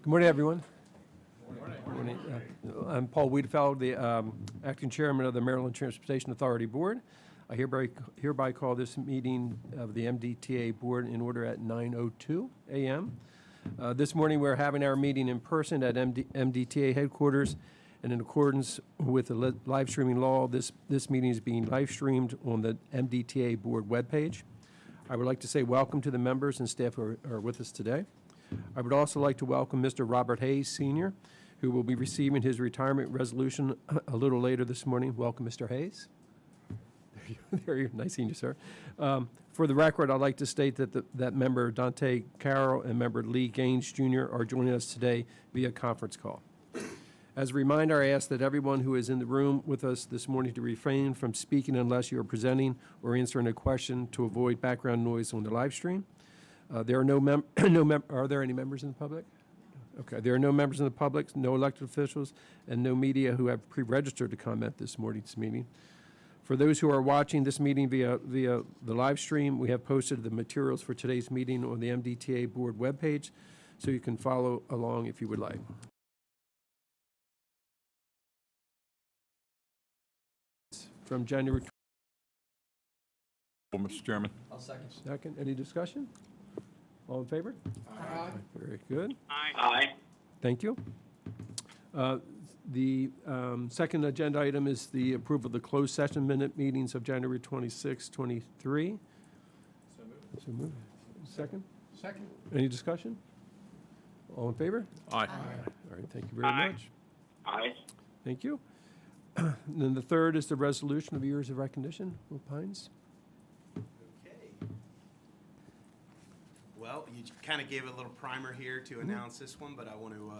Good morning, everyone. Good morning. I'm Paul Wiedefeld, the acting chairman of the Maryland Transportation Authority Board. I hereby call this meeting of the MDTA Board in order at 9:02 a.m. This morning, we're having our meeting in person at MDTA headquarters, and in accordance with the live streaming law, this meeting is being live streamed on the MDTA Board webpage. I would like to say welcome to the members and staff who are with us today. I would also like to welcome Mr. Robert Hayes, Sr., who will be receiving his retirement resolution a little later this morning. Welcome, Mr. Hayes. There you are. Nice seeing you, sir. For the record, I'd like to state that member Dante Carroll and member Lee Gaines, Jr. are joining us today via conference call. As a reminder, I ask that everyone who is in the room with us this morning to refrain from speaking unless you are presenting or answering a question to avoid background noise on the live stream. There are are there any members in the public? Okay, there are no members in the public, no elected officials, and no media who have pre-registered to comment this morning's meeting. For those who are watching this meeting via the live stream, we have posted the materials for today's meeting on the MDTA Board webpage, so you can follow along if you would like. From January. Mr. Chairman. I'll second. Second, any discussion? All in favor? Aye. Very good. Aye. Thank you. The second agenda item is the approval of the closed session minute meetings of January 26, 23. So moved. Second? Second. Any discussion? All in favor? Aye. All right, thank you very Aye. much. Aye. Thank you. And then the third is the resolution of years of recognition. Will Pines? Okay. Well, you kind of gave a little primer here to announce this one, but I want to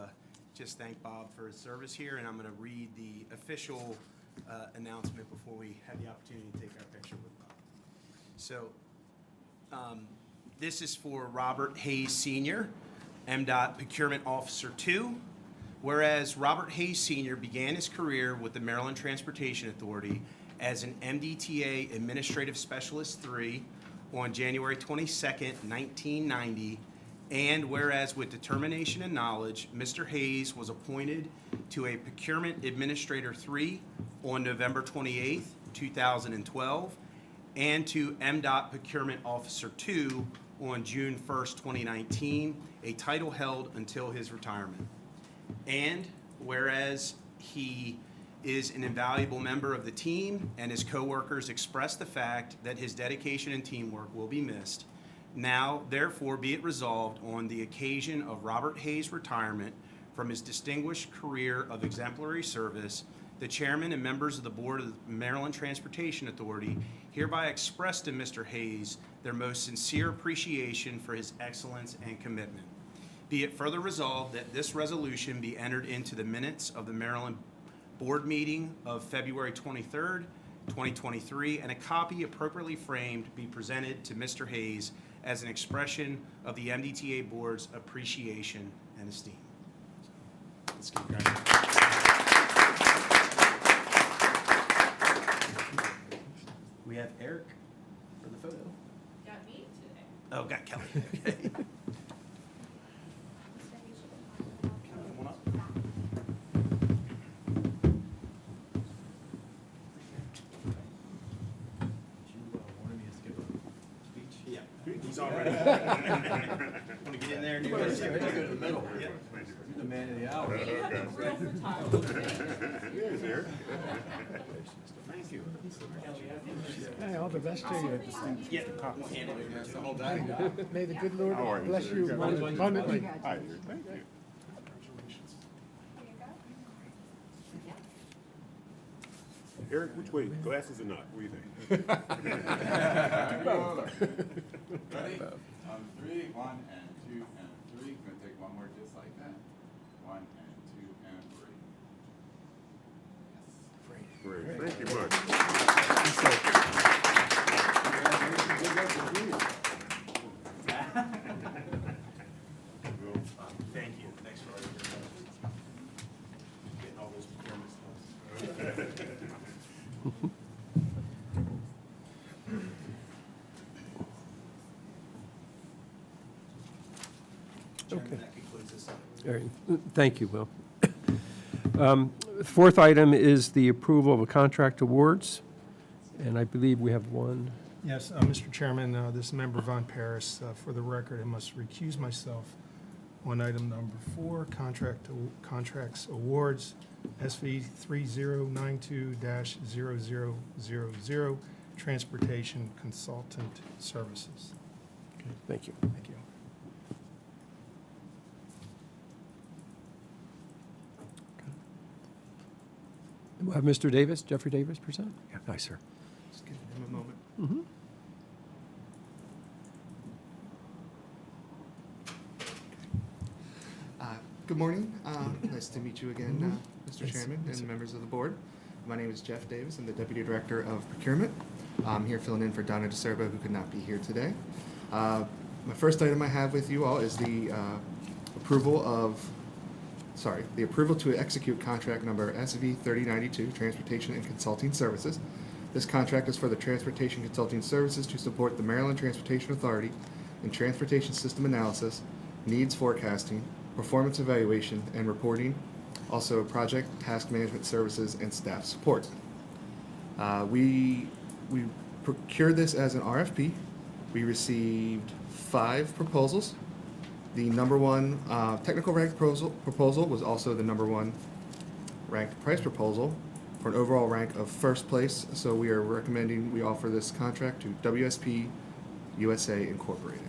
just thank Bob for his service here, and I'm going to read the official announcement before we have the opportunity to take our picture with Bob. So this is for Robert Hayes Sr., MDOT Procurement Officer 2. Whereas Robert Hayes Sr. began his career with the Maryland Transportation Authority as an MDTA Administrative Specialist 3 on January 22nd, 1990, and whereas with determination and knowledge, Mr. Hayes was appointed to a Procurement Administrator 3 on November 28th, 2012, and to MDOT Procurement Officer 2 on June 1st, 2019, a title held until his retirement. And whereas he is an invaluable member of the team and his coworkers express the fact that his dedication and teamwork will be missed, now therefore be it resolved on the occasion of Robert Hayes' retirement from his distinguished career of exemplary service, the chairman and members of the board of the Maryland Transportation Authority hereby express to Mr. Hayes their most sincere appreciation for his excellence and commitment. Be it further resolved that this resolution be entered into the minutes of the Maryland Board meeting of February 23rd, 2023, and a copy appropriately framed be presented to Mr. Hayes as an expression of the MDTA Board's appreciation and esteem. So, let's get going. We have Eric for the photo. Got me today. Oh, got Kelly. Okay. Come on up. Yeah, he's all ready. Want to get in there and do this? Go to the middle. Yep. The man of the hour. You have a real photographer. Yes, sir. Thank you. Hey, all the best to you. Yeah. Hand it over to him. May the good Lord How are you, bless sir? you abundantly. Hi, dear. Thank you. Eric, which way? Glasses or not? What do you think? Ready? On three, 1 and 2 and 3. Gonna take one more just like that. 1 and 2 and 3. Yes. Great. Thank you much. Thank you. Thanks for all your help. Getting all those procurement stuff. Okay. That concludes this item. All right. Thank you, Will. Fourth item is the approval of a contract awards, and I believe we have one. Yes, Mr. Chairman, this is Member Von Paris. For the record, I must recuse myself on item number 4, contracts awards, SV 3092-0000, transportation consultant services. Okay, thank you. Thank you. We'll have Mr. Davis, Jeffrey Davis, present. Yeah, hi, sir. Just give him a moment. Mhm. Good morning. Nice to meet you again, Mr. Yes, Chairman yes, and sir. members of the board. My name is Jeff Davis. I'm the Deputy Director of Procurement. I'm here filling in for Donna DeSerba, who could not be here today. My first item I have with you all is the approval to execute contract number SV 3092, Transportation and Consulting Services. This contract is for the Transportation Consulting Services to support the Maryland Transportation Authority in transportation system analysis, needs forecasting, performance evaluation, and reporting, also project, task management services, and staff support. We procured this as an RFP. We received 5 proposals. The number one technical ranked proposal was also the number one ranked price proposal for an overall rank of first place. So we are recommending we offer this contract to WSP USA Incorporated.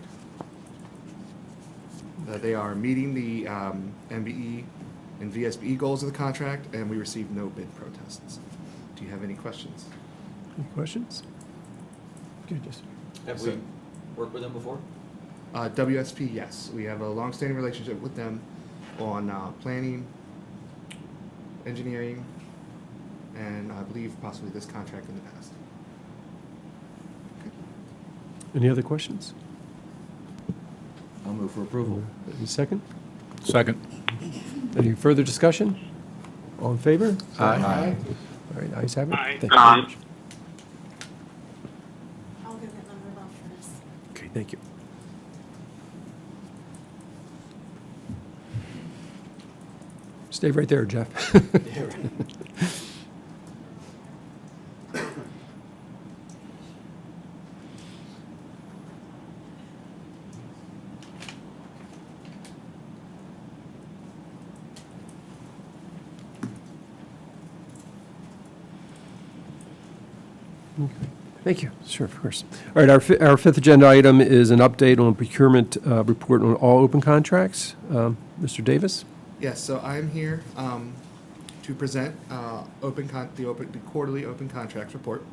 They are meeting the MBE and VSBE goals of the contract, and we received no bid protests. Do you have any questions? Any questions? Okay, just, Have we worked with them before? WSP, yes. We have a long-standing relationship with them on planning, engineering, and I believe possibly this contract in the past. any other questions? I'll move for approval. Any second? Second. Any further discussion? All in favor? Aye. All right, ayes have it. Thank you very much. I'll give it number one for this. Okay, thank you. Stay right there, Jeff. Thank you. Sure, of course. All right, our fifth agenda item is an update on procurement report on all open contracts. Mr. Davis? Yes, so I'm here to present the quarterly open contracts report.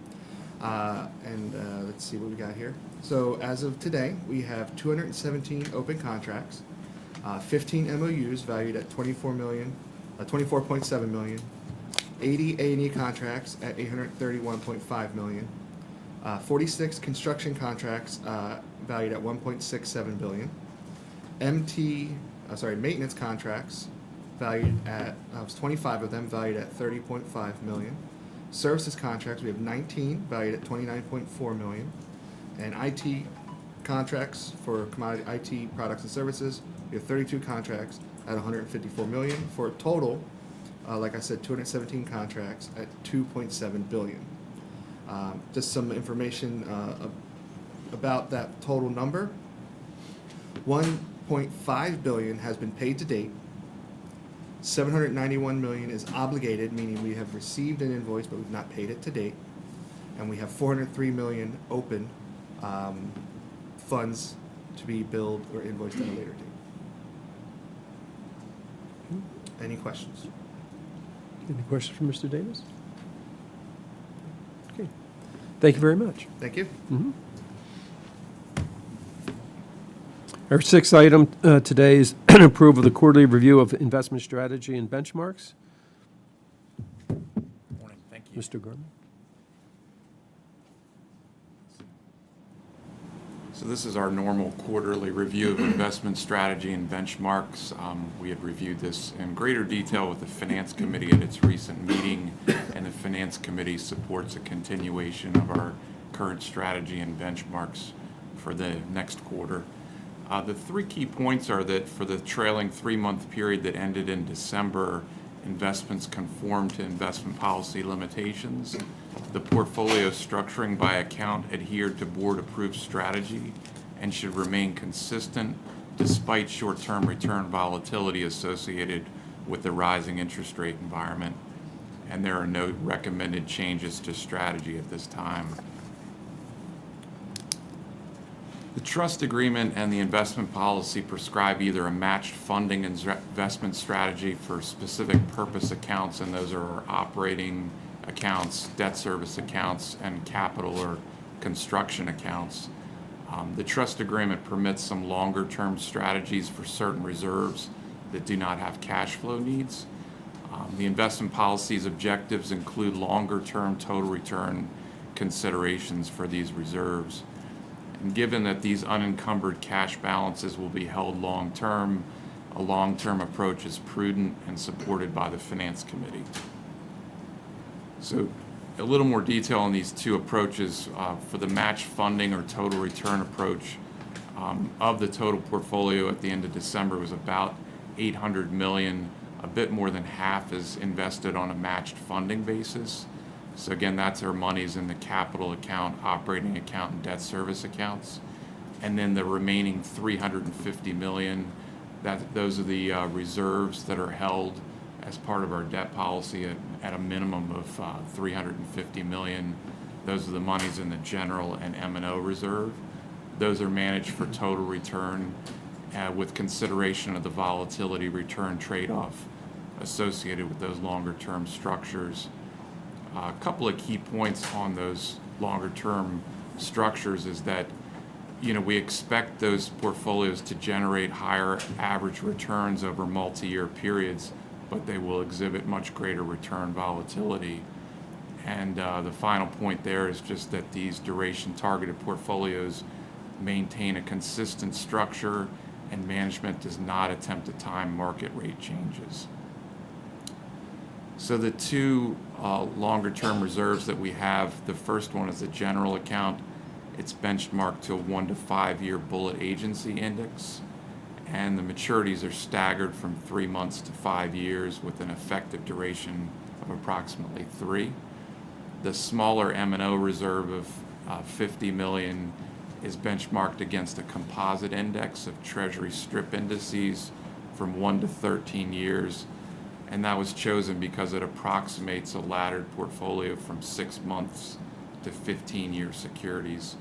Let's see what we got here. So as of today, we have 217 open contracts, 15 MOUs valued at $24.7 million, 80 A&E contracts at $831.5 million, 46 construction contracts valued at $1.67 billion, maintenance contracts valued at 25 of them valued at $30.5 million. Services contracts, we have 19 valued at $29.4 million. And IT contracts for commodity IT products and services, we have 32 contracts at $154 million for a total, like I said, 217 contracts at $2.7 billion. Just some information about that total number. $1.5 billion has been paid to date. $791 million is obligated, meaning we have received an invoice, but we've not paid it to date. And we have $403 million open funds to be billed or invoiced at a later date. Any questions? Any questions from Mr. Davis? Okay. Thank you very much. Thank you. Our sixth item today is an approval of the quarterly review of investment strategy and benchmarks. Morning, thank you. Mr. Garman? So this is our normal quarterly review of investment strategy and benchmarks. We had reviewed this in greater detail with the Finance Committee at its recent meeting, and the Finance Committee supports a continuation of our current strategy and benchmarks for the next quarter. The three key points are that for the trailing 3-month period that ended in December, investments conform to investment policy limitations. The portfolio structuring by account adhered to board-approved strategy and should remain consistent despite short-term return volatility associated with the rising interest rate environment. And there are no recommended changes to strategy at this time. The trust agreement and the investment policy prescribe either a matched funding investment strategy for specific purpose accounts, and those are our operating accounts, debt service accounts, and capital or construction accounts. The trust agreement permits some longer-term strategies for certain reserves that do not have cash flow needs. The investment policy's objectives include longer-term total return considerations for these reserves. And given that these unencumbered cash balances will be held long-term, a long-term approach is prudent and supported by the Finance Committee. So a little more detail on these two approaches. For the match funding or total return approach, of the total portfolio at the end of December was about $800 million. A bit more than half is invested on a matched funding basis. So again, that's our monies in the capital account, operating account, and debt service accounts. And then the remaining $350 million, those are the reserves that are held as part of our debt policy at a minimum of $350 million. Those are the monies in the general and M&O reserve. Those are managed for total return with consideration of the volatility return trade-off associated with those longer-term structures. A couple of key points on those longer-term structures is that, we expect those portfolios to generate higher average returns over multi-year periods, but they will exhibit much greater return volatility. And the final point there is just that these duration-targeted portfolios maintain a consistent structure, and management does not attempt to time market rate changes. So the two longer-term reserves that we have, the first one is a general account. It's benchmarked to a 1 to 5 year bullet agency index, and the maturities are staggered from 3 months to 5 years with an effective duration of approximately 3. The smaller M&O reserve of $50 million is benchmarked against a composite index of Treasury strip indices from 1 to 13 years. And that was chosen because it approximates a laddered portfolio from 6 months to 15-year securities.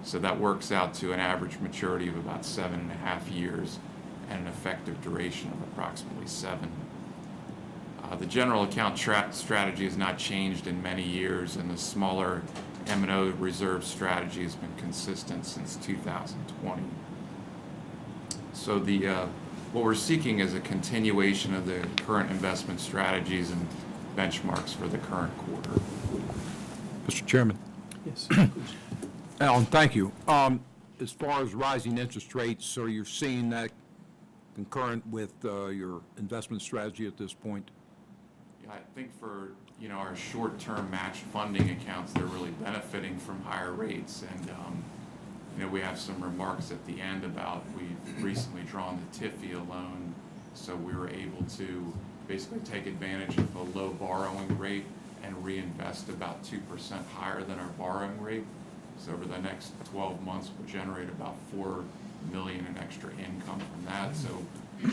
So that works out to an average maturity of about 7.5 years and an effective duration of approximately 7. The general account strategy has not changed in many years, and the smaller M&O reserve strategy has been consistent since 2020. So what we're seeking is a continuation of the current investment strategies and benchmarks for the current quarter. Mr. Chairman. Yes. Alan, thank you. As far as rising interest rates, so you're seeing that concurrent with your investment strategy at this point? Yeah, I think for our short-term matched funding accounts, they're really benefiting from higher rates. And we have some remarks at the end about we've recently drawn the TIFIA loan, so we were able to basically take advantage of a low borrowing rate and reinvest about 2% higher than our borrowing rate. So over the next 12 months, we'll generate about $4 million in extra income from that. So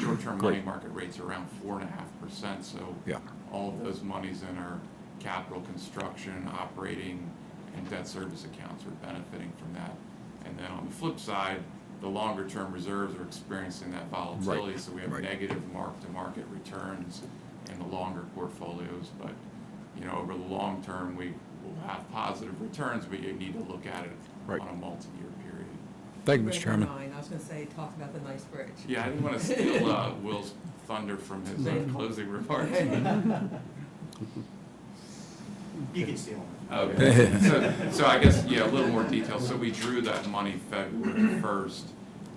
short-term money market rates are around 4.5%. So Yeah. all of those monies in our capital construction, operating, and debt service accounts are benefiting from that. And then on the flip side, the longer-term reserves are experiencing that volatility, Right. so we have Right. negative mark-to-market returns in the longer portfolios. But over the long term, we will have positive returns, but you need to look at it Right. on a multi-year period. Thank you, Read Mr. my Chairman. mind. I was going to say, talk about the nice bridge. Yeah, I didn't want to steal Will's thunder from his closing remarks. You can steal them. Okay. So I guess, a little more detail. So we drew that money February 1st,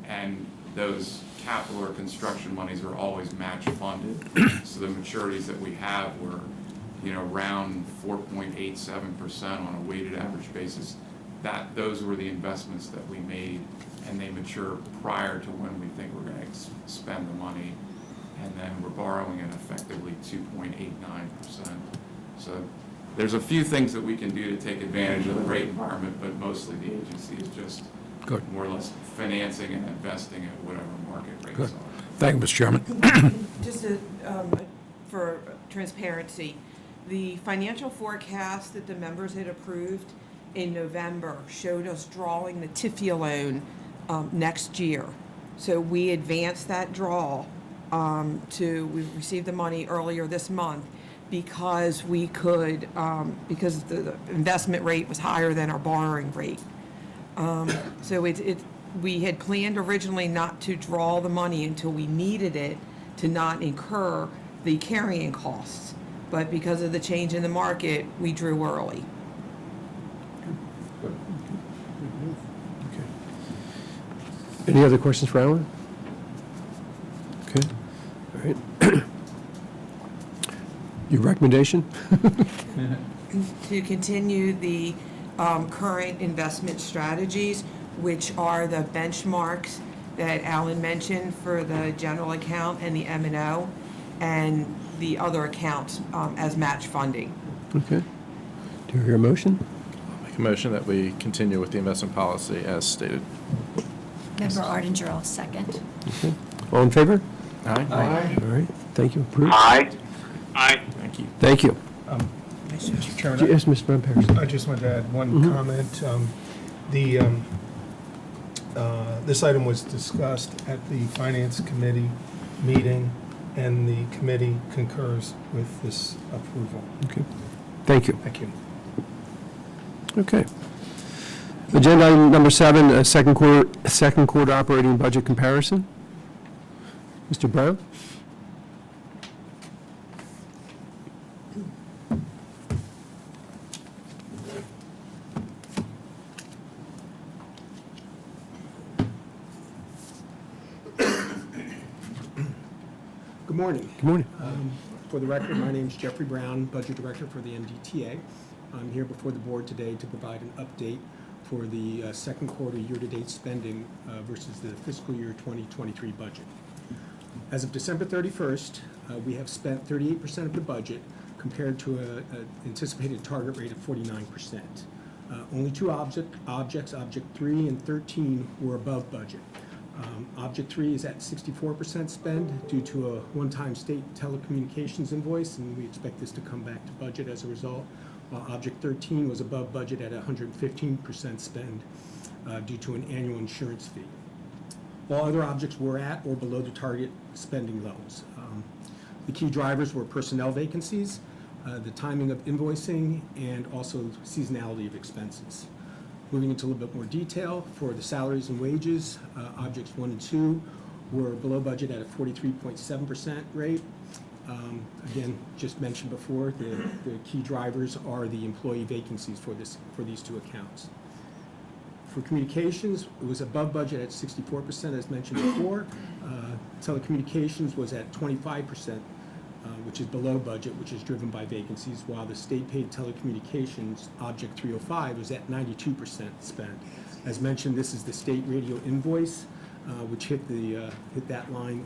and those capital or construction monies are always match funded. So the maturities that we have were, around 4.87% on a weighted average basis those were the investments that we made, and they mature prior to when we think we're going to spend the money. And then we're borrowing at effectively 2.89%. So there's a few things that we can do to take advantage of the rate environment, but mostly the agency is just Good. more or less financing and investing at whatever market rates Good. are. Thank you, Mr. Chairman. Just for transparency, the financial forecast that the members had approved in November showed us drawing the TIFIA loan next year. So we advanced that draw we received the money earlier this month because we could, because the investment rate was higher than our borrowing rate. So we had planned originally not to draw the money until we needed it to not incur the carrying costs. But because of the change in the market, we drew early. Any other questions for Alan? Okay, all right. Your recommendation? To continue the current investment strategies, which are the benchmarks that Alan mentioned for the general account and the M&O, and the other accounts as match funding. Okay. Do you hear a motion? Make a motion that we continue with the investment policy as stated. Member Artinger, I'll second. Okay. All in favor? Aye. All right, thank you. Approved. Aye. Thank you. Thank you. Mr. Chairman, Yes, Mr. Van Paris. I just wanted to add one comment. This item was discussed at the Finance Committee meeting, and the committee concurs with this approval. Okay, thank you. Thank you. Okay. Agenda item number 7, second quarter operating budget comparison. Mr. Brown? Good morning. Good morning. For the record, my name is Jeffrey Brown, Budget Director for the MDTA. I'm here before the board today to provide an update for the second quarter year-to-date spending versus the fiscal year 2023 budget. As of December 31st, we have spent 38% of the budget compared to an anticipated target rate of 49%. Only two objects, Object 3 and 13, were above budget. Object 3 is at 64% spend due to a one-time state telecommunications invoice, and we expect this to come back to budget as a result. While Object 13 was above budget at 115% spend due to an annual insurance fee. All other objects were at or below the target spending levels. The key drivers were personnel vacancies, the timing of invoicing, and also seasonality of expenses. Moving into a little bit more detail, for the salaries and wages, Objects 1 and 2 were below budget at a 43.7% rate. Again, just mentioned before, the key drivers are the employee vacancies for these two accounts. For communications, it was above budget at 64%, as mentioned before. Telecommunications was at 25%, which is below budget, which is driven by vacancies, while the state-paid telecommunications, Object 305, was at 92% spend. As mentioned, this is the state radio invoice, which hit that line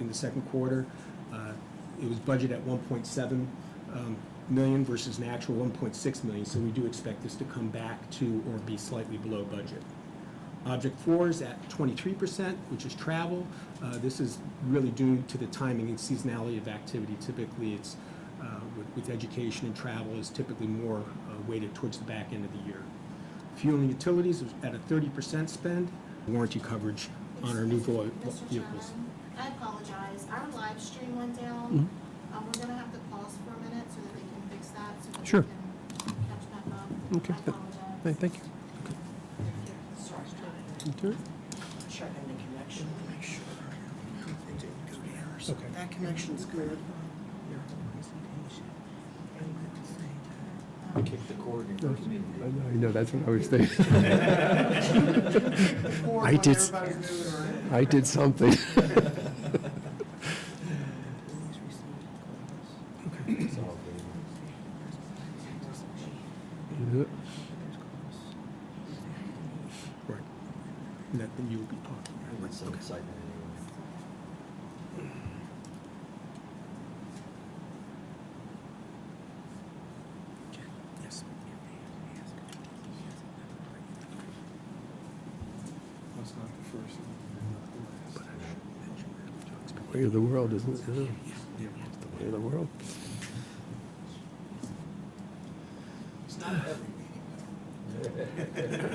in the second quarter. It was budgeted at 1.7 million versus an actual 1.6 million, so we do expect this to come back to or be slightly below budget. Object 4 is at 23%, which is travel. This is really due to the timing and seasonality of activity. Typically, it's with education and travel is typically more weighted towards the back end of the year. Fuel and utilities is at a 30% spend. Warranty coverage on our new vehicles. Mr. Chairman, I apologize. Our live stream went down. We're going to have to pause for a minute so that they can fix that, so that Sure. we can catch back up. Okay. I apologize. Thank you. Okay. Checking the connection. Make sure it didn't go down. Okay. That connection's good. Kick the cord. I know, that's what I was thinking. I did something. and that then you will be talking. It's so exciting anyway. Yes. That's not the first. Way of the world, isn't it? Yeah. It's the way of the world. It's not every meeting, though.